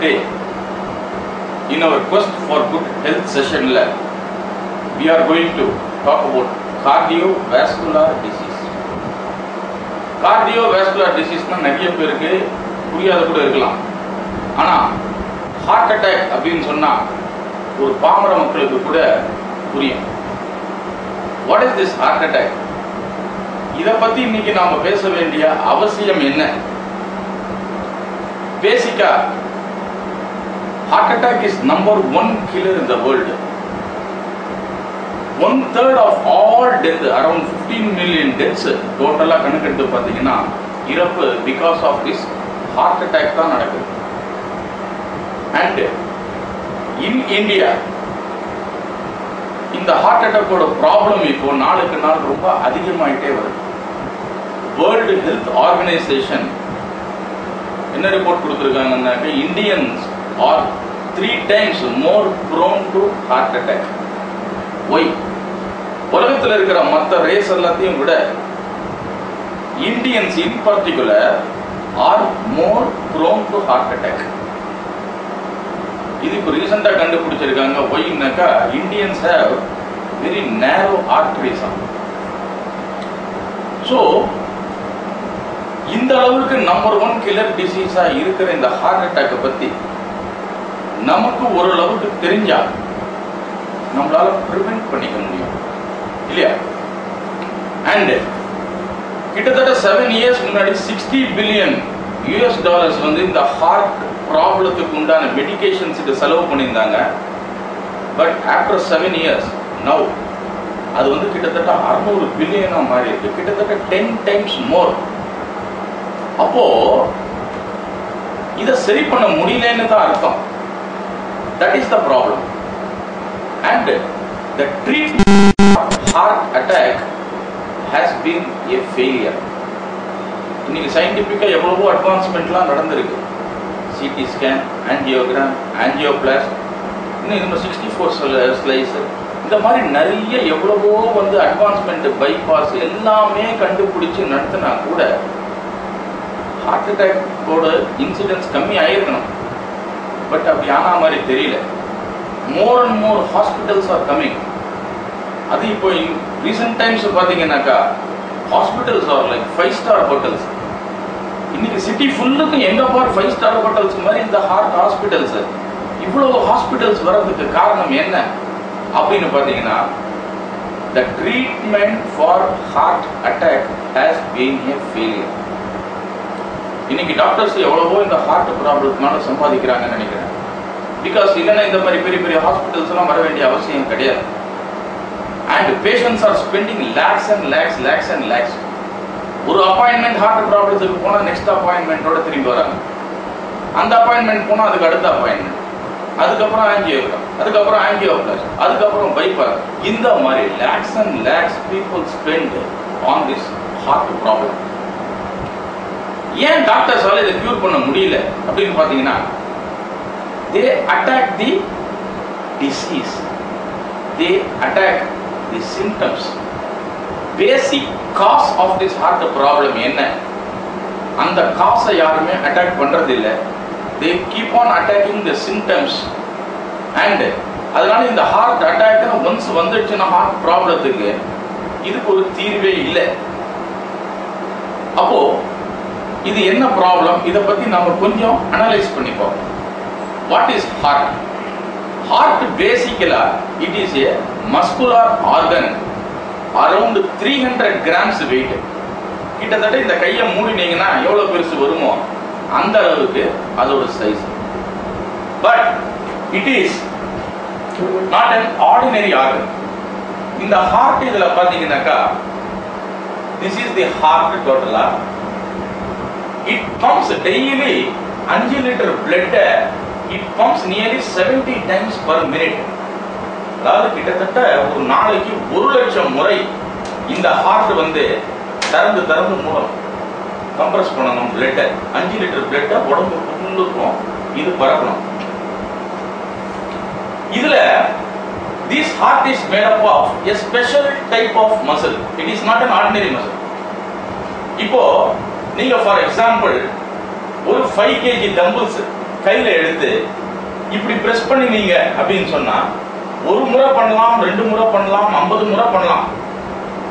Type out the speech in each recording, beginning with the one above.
today in our quest for good health session we are going to talk about cardiovascular disease. Cardiovascular disease na nariya perukku puriyadha kuda irukkalam. Ana heart attack appdin sonna ஒரு பாமர மக்களுக்கு கூட புரியும். What is this heart attack? இத பத்தி இன்னைக்கு நாம பேச வேண்டிய அவசியம் என்ன? பேசிக்கா heart attack is number one killer in the world. 1/3 of all death, around 15 million deaths total கணக்கெடுத்து பாத்தீங்கன்னா இறப்பு because of this heart attack தான் நடக்குது. And in India இந்த heart attack ஓட ப்ராப்ளம் இப்போ நாளுக்கு நாள் ரொம்ப அதிகமாயிட்டே வருது. World Health Organization என்ன report கொடுத்திருக்காங்கன்னா Indians are 3 times more prone to heart attack. Why? உலகத்தில் இருக்கிற மற்ற ரேஸ் எல்லாத்தையும் விட Indians in particular are more prone to heart attack. இது இப்போ ரீசெண்டா கண்டுபிடிச்சிருக்காங்க. why னாக்கா Indians have very narrow arteries. So இந்த அளவுக்கு நம்பர் ஒன் கில்லர் டிசீஸா இருக்கிற இந்த ஹார்ட் அட்டாக் பத்தி நமக்கு ஓரளவுக்கு தெரிஞ்சா நம்மளால பிரிவென்ட் பண்ணிக்க முடியும் இல்லையா? அண்ட் கிட்டத்தட்ட 7 years முன்னாடி $60 billion வந்து இந்த ஹார்ட் ப்ராப்ளத்துக்கு உண்டான மெடிகேஷன்ஸுக்கு செலவு பண்ணியிருந்தாங்க. பட் ஆஃப்டர் 7 years நவ் அது வந்து கிட்டத்தட்ட $600 billion மாறி இருக்கு. கிட்டத்தட்ட 10 times more. அப்போ இத சரி பண்ண முடியலன்னு தான் அர்த்தம். That is the problem. And the treatment of heart attack has been a failure. இன்னைக்கு சயின்டிபிக்கா எவ்வளவோ அட்வான்ஸ்மெண்ட்லாம் நடந்திருக்கு. சிடி ஸ்கேன், ஆஞ்சியோகிராம், ஆஞ்சியோபிளாஸ்ட், இன்னும் 64 ஸ்லைஸ், இந்த மாதிரி நிறைய எவ்வளவோ வந்து அட்வான்ஸ்மெண்ட், பைபாஸ் எல்லாமே கண்டுபிடிச்சு நடத்தினா கூட ஹார்ட் அட்டாக்கோட இன்சிடென்ட்ஸ் கம்மி ஆயிருக்கணும். பட் அப்படி ஆனா மாதிரி தெரியல. More and more hospitals are coming. அது இப்போ ரீசெண்ட் டைம்ஸ் பாத்தீங்கன்னாக்கா hospitals are like 5-star hotels. இன்னைக்கு சிட்டி ஃபுல்லுக்கு எங்க பார் 5-star ஹோட்டல்ஸ் மாதிரி இந்த ஹார்ட் ஹாஸ்பிட்டல்ஸ். இவ்வளவு ஹாஸ்பிட்டல்ஸ் வர்றதுக்கு காரணம் என்ன அப்படின்னு பாத்தீங்கன்னா the treatment for heart attack has been a failure. இன்னைக்கு டாக்டர்ஸ் எவ்வளவோ இந்த ஹார்ட் ப்ராப்ளத்தினால சம்பாதிக்கிறாங்கன்னு நினைக்கிறேன். பிகாஸ் இல்லைன்னா இந்த மாதிரி பெரிய பெரிய ஹாஸ்பிட்டல்ஸ் எல்லாம் வர வேண்டிய அவசியம் கிடையாது. And patients are spending lakhs and lakhs. ஒரு அப்பாயின்மெண்ட் ஹார்ட் ப்ராப்ளத்துக்கு போனா நெக்ஸ்ட் அப்பாயின்மெண்டோட திரும்பி வராங்க. அந்த அப்பாயின்மெண்ட் போனா அதுக்கு அடுத்த அப்பாயின்மெண்ட், அதுக்கப்புறம் ஆஞ்சியோகிராம், அதுக்கப்புறம் ஆஞ்சியோபிளாஸ்ட், அதுக்கப்புறம் பைபாஸ். இந்த மாதிரி lakhs and lakhs people spend on this heart problem. ஏன் டாக்டர்ஸால இதை கியூர் பண்ண முடியல அப்படின்னு பாத்தீங்கன்னா they attack the disease, they attack the symptoms. Basic cause of this heart problem என்ன, அந்த காசை யாருமே அட்டாக் பண்றது இல்லை. they keep on attacking the symptoms. and அதனால இந்த ஹார்ட் அட்டாக் ஒன்ஸ் வந்துடுச்சுன்னா ஹார்ட் ப்ராப்ளத்துக்கு இதுக்கு ஒரு தீர்வே இல்லை. அப்போ இது என்ன ப்ராப்ளம், இதை பத்தி நாம கொஞ்சம் அனலைஸ் பண்ணிப்போம். What is heart? Heart basically it is a muscular organ around 300 grams weight. கிட்டத்தட்ட இந்த கையை மூடினீங்கன்னா எவ்வளவு பெருசு வருமோ அந்த அளவுக்கு அதோட size. But it is not an ordinary organ. இந்த ஹார்ட் இதுல பாத்தீங்கன்னாக்கா this is the heart டோட்டலா. It pumps daily 5 liter blood. It pumps nearly 70 times per minute. அதாவது கிட்டத்தட்ட ஒரு நாளைக்கு 1,00,000 முறை இந்த ஹார்ட் வந்து திறந்து மூடும், கம்ப்ரஸ் பண்ணணும் பிளட். 5 லிட்டர் பிளட் உடம்பு ஃபுல்லுக்கும் இது பறக்கணும். இதுல this heart is made up of a special type of muscle. It is not an ordinary muscle. இப்போ நீங்க ஃபார் எக்ஸாம்பிள் ஒரு 5 kg டம்பிள்ஸ் கையில எடுத்து இப்படி பிரஸ் பண்ணினீங்க அப்படின்னு சொன்னா ஒரு முறை பண்ணலாம், 2 முறை பண்ணலாம், 50 முறை பண்ணலாம்.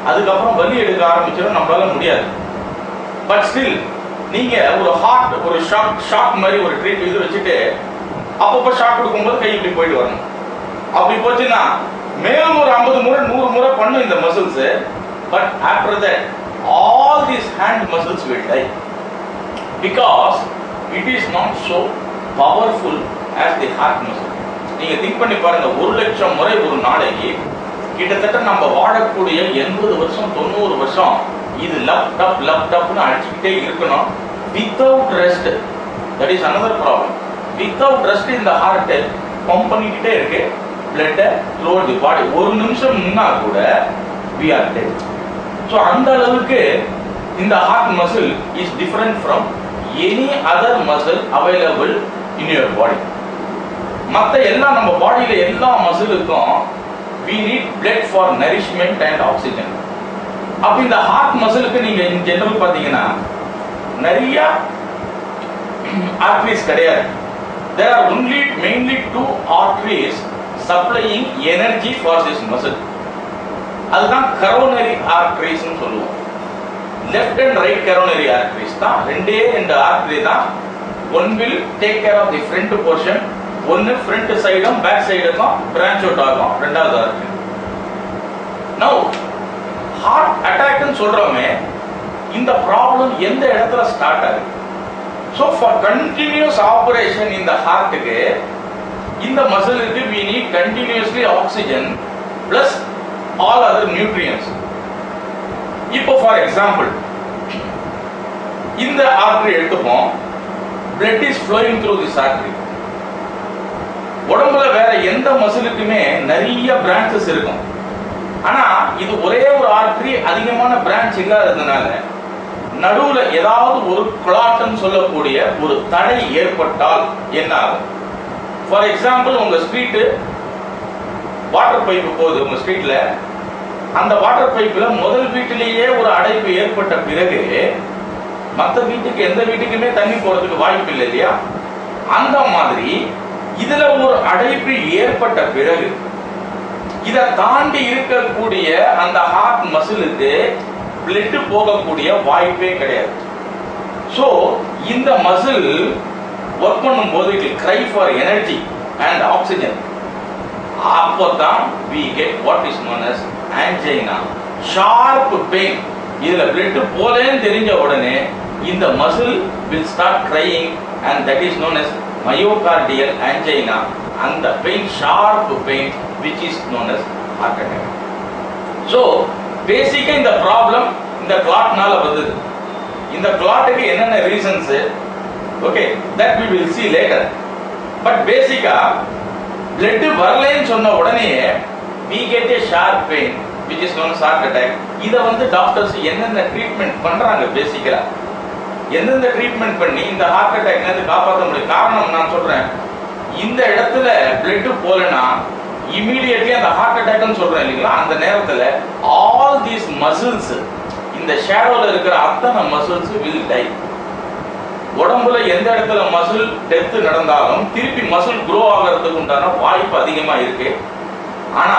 அதுக்கப்புறம் வலி எடுக்க ஆரம்பிச்சிடும், நம்மளால முடியாது. பட் ஸ்டில் நீங்க ஒரு ஹார்ட் ஒரு ஷாக் மாதிரி ஒரு ட்ரீட் இது வச்சுட்டு அப்பப்போ ஷாக் கொடுக்கும்போது கை இப்படி போயிட்டு வரணும். அப்படி போச்சுன்னா மேலும் ஒரு 50 முறை 100 முறை பண்ணும் இந்த muscles. But after that all these hand muscles will tie because it is not so powerful as the heart muscle. நீங்க திங்க் பண்ணி பாருங்க, 1,00,000 முறை ஒரு நாளைக்கு கிட்டத்தட்ட நம்ம வாழக்கூடிய 80 வருஷம் 90 வருஷம் இது லப்டப்னு அடிச்சுக்கிட்டே இருக்கணும் without rest. That is another problem. Without rest இந்த ஹார்ட் பம்ப் பண்ணிக்கிட்டே இருக்கு பிளட் throughout the body. ஒரு நிமிஷம் முன்னா கூட we are dead. So அந்த அளவுக்கு இந்த heart muscle is different from any other muscle available in your body. மற்ற எல்லா நம்ம பாடியில எல்லா மசிலுக்கும் we need blood for nourishment and oxygen. அப்ப இந்த ஹார்ட் மசிலுக்கு நீங்க இன் ஜெனரல் பாத்தீங்கன்னா நிறைய arteries கிடையாது. There are only mainly 2 arteries supplying energy for this muscle. அதுதான் coronary arteries னு சொல்லுவோம். left and right coronary arteries தான் ரெண்டே artery தான். One will take care of the front portion, ஒன்னு front சைடும் பேக் சைடுக்கும் branch out ஆகும் ரெண்டாவது artery. Now heart attack னு சொல்றோமே, இந்த ப்ராப்ளம் எந்த இடத்துல ஸ்டார்ட் ஆகுது? So for continuous operation in the heart க்கு இந்த மசிலுக்கு we need continuously oxygen plus all other nutrients. இப்போ for example இந்த artery எடுத்துப்போம், blood is flowing through this artery. உடம்புல வேற எந்த மசிலுக்குமே நிறைய பிரான்ச்சஸ் இருக்கும். ஆனா இது ஒரே ஒரு ஆர்டரி அதிகமான பிரான்ச் இல்லாததுனால நடுவுல ஏதாவது ஒரு கிளாட்னு சொல்லக்கூடிய ஒரு தடை ஏற்பட்டால் என்ன ஆகும்? ஃபார் எக்ஸாம்பிள் உங்க ஸ்ட்ரீட் வாட்டர் பைப்பு போகுது, உங்க ஸ்ட்ரீட்ல அந்த வாட்டர் பைப்ல முதல் வீட்டிலேயே ஒரு அடைப்பு ஏற்பட்ட பிறகு மற்ற வீட்டுக்கு எந்த வீட்டுக்குமே தண்ணி போறதுக்கு வாய்ப்பு இல்லை இல்லையா? அந்த மாதிரி இதுல ஒரு அடைப்பு ஏற்பட்ட பிறகு இதை தாண்டி இருக்கக்கூடிய அந்த ஹார்ட் மசிலுக்கு பிளட் போகக்கூடிய வாய்ப்பே கிடையாது. சோ இந்த மசில் ஒர்க் பண்ணும் போது it will cry for energy and oxygen. அப்போதான் we get what is known as angina, sharp pain. இதுல பிளட் போலேன்னு தெரிஞ்ச உடனே இந்த muscle will start crying and that is known as myocardial angina, and the pain, sharp pain, which is known as heart attack. So basically இந்த problem இந்த clotனால வந்தது. இந்த clotக்கு என்னென்ன reasons, okay, that we will see later. But basically blood வரலைன்னு சொன்ன உடனே we get a sharp pain which is known as heart attack. இத வந்து டாக்டர்ஸ் என்னென்ன ட்ரீட்மெண்ட் பண்றாங்க, பேசிக்கலா எந்தெந்த ட்ரீட்மெண்ட் பண்ணி இந்த ஹார்ட் அட்டாக்ல இருந்து காப்பாற்ற முடியும்? காரணம் நான் சொல்றேன், இந்த இடத்துல பிளட் போலனா இமிடியேட்லி அந்த ஹார்ட் அட்டாக்னு சொல்றேன் இல்லைங்களா, அந்த நேரத்துல ஆல் தீஸ் மசில்ஸ் இந்த ஷேடோல இருக்கிற அத்தனை மசில்ஸ் வில் டை. உடம்புல எந்த இடத்துல மசில் டெத் நடந்தாலும் திருப்பி மசில் க்ரோ ஆகிறதுக்கு உண்டான வாய்ப்பு அதிகமா இருக்கு. ஆனா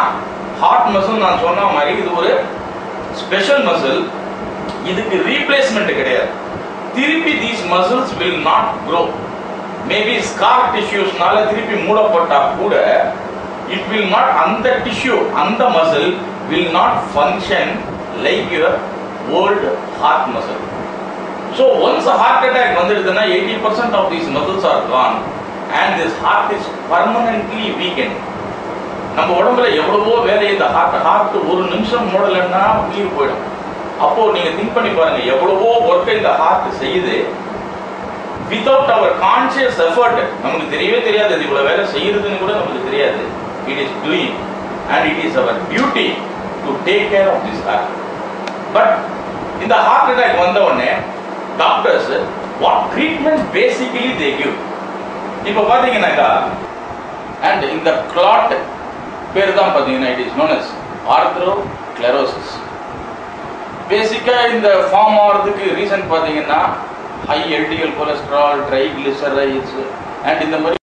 ஹார்ட் மசில் நான் சொன்ன மாதிரி இது ஒரு ஸ்பெஷல் மசில், இதுக்கு ரீப்ளேஸ்மெண்ட் கிடையாது. திருப்பி these muscles will not grow. Maybe scar tissuesனால திருப்பி மூடப்பட்டா கூட it will not, அந்த tissue அந்த muscle will not function like your old heart muscle. So once a heart attack வந்துடுதுன்னா 80% of these muscles are gone and this heart is permanently weakened. நம்ம உடம்புல எவ்வளவோ வேலை இந்த heart ஒரு நிமிஷம் மூடலன்னா உயிர் போயிடும். அப்போ நீங்க திங்க் பண்ணி பாருங்க எவ்வளவோ ஒர்க் இந்த ஹார்ட் செய்யுது வித்வுட் அவர் கான்சியஸ் எஃபர்ட். நமக்கு தெரியவே தெரியாது இது இவ்வளவு வேலை செய்யறதுன்னு கூட நமக்கு தெரியாது. It is doing and it is our duty to take care of this heart. But இந்த ஹார்ட் அட்டாக் வந்த உடனே doctors what treatment basically they give. இப்போ பாத்தீங்கன்னாக்கா அண்ட் இந்த கிளாட் பேர் தான் பாத்தீங்கன்னா it is known as atherosclerosis. Basically இந்த ஃபார்ம் ஆகிறதுக்கு ரீசன் பார்த்தீங்கன்னா high LDL cholesterol, triglycerides, and இந்த மாதிரி